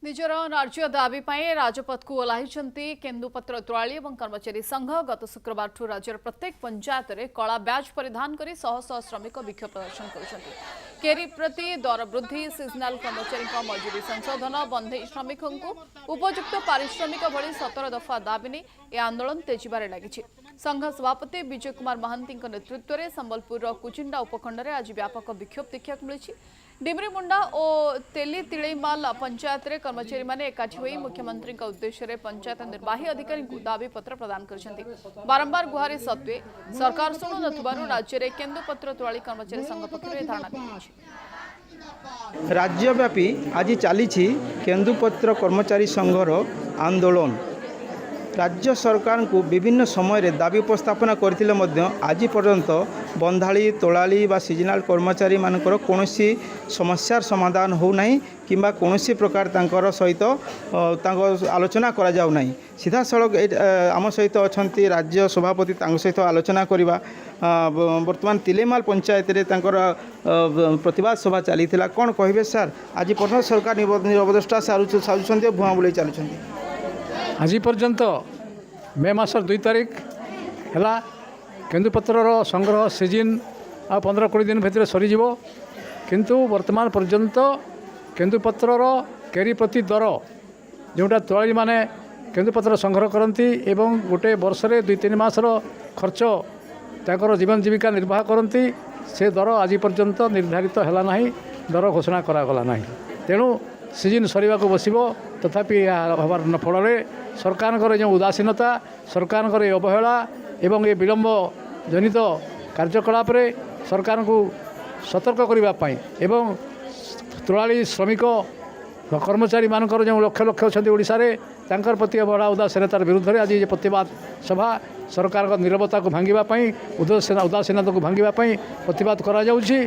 निजर न्याय्य दाबी राजपथ को ओह्लाइछन्ति केन्दुपत्र तोलाली और कर्मचारी संघ। गत शुक्रवार राज्यर प्रत्येक पंचायत में कला ब्याज परिधान कर शह शह श्रमिक विक्षोभ प्रदर्शन करुछन्ति। केरी प्रति दर वृद्धि, सीजनाल कर्मचारी मजूरी संशोधन, बंधई श्रमिकों उपयुक्त पारिश्रमिक भली 17 दफा दाबी नहीं यह आंदोलन तेजिबारे लगी। संघ सभापति विजय कुमार महांती नेतृत्व में संबलपुर कुचिंडा उपखंड में आज व्यापक विक्षोभ देखा मिली। डिमरीमुंडा और तेली तिलैमाल पंचायत रे कर्मचारी माने एकाठी होई मुख्यमंत्री उद्देश्य रे पंचायत निर्वाही अधिकारी को दाबी पत्र प्रदान करछन्ति। बारंबार गुहारी सत्वे सरकार शुणु नथुबारु राज्य रे केन्दुपत्र तोलाली कर्मचारी संघ पक्षरु धारणा दिछि। राज्यव्यापी आज चली केन्दुपत्र कर्मचारी संघर आंदोलन राज्य सरकार को विभिन्न समय दाबी उपस्थापना करथिले आज पर्यंत बंधाली तोलाली बा सीजनाल कर्मचारी मानकर कौनसी समस्यार समाधान हो नहीं किंबा कौनसी प्रकार तांकर सहित आलोचना करा जाउ नहीं। सीधा सड़क आम सहित अच्छा राज्य सभापति सहित आलोचना करवा। वर्तमान तिलेमाल पंचायत रे तांकर प्रतिवाद सभा चली कौन कहे सर आज पर्यंत सरकार निरवदष्टा साजुंट भुआ बुलाई चलुंट आज पर्यंत मे मास 2 तारिख है केन्दुपत्र संग्रह सीजन आ 15-20 दिन भितर सरीज किंतु वर्तमान पर्यंत केन्दुपत्र केरी प्रति दर जोटा तोलाली माने केन्दुपत्र संग्रह करती एवं गोटे वर्ष 2-3 मासर खर्च ताकर जीवन जीविका निर्वाह करती से दर आज पर्यंत निर्धारित है ना, दर घोषणा करागला ना। तेणु सीजन सरीवा को बसिबो तथापि हबार फल सरकार जो उदासीनता, सरकार अवहेला एवं ये विलंब जनित कार्यकलाप सरकार को सतर्क करने एवं तोलाली श्रमिक कर्मचारी मानकर जो लक्ष लक्ष अच्छा ओडिशा रे तांकर प्रति बड़ा उदासीनतार विरुद्ध में आज ये प्रतिवाद सभा सरकार का नीरवता को भांगापी उदासीनता को भांगापी प्रतिवाद करा जाउछि।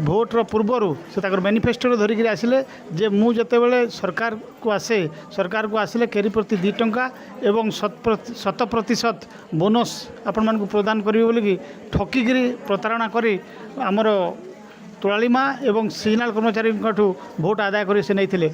भोटर पूर्वर से मैनिफेस्टो धरिक आसिले जे मु जेतेबेले सरकार को आसिले केरी प्रति 2 टंका एवं 100% बोनस आपण मान को प्रदान करिवे बोली ठकिकी प्रतारणा करी आमर तोलाली माँ एवं सीजनाल कर्मचारी भोट आदाय कर से नहीं।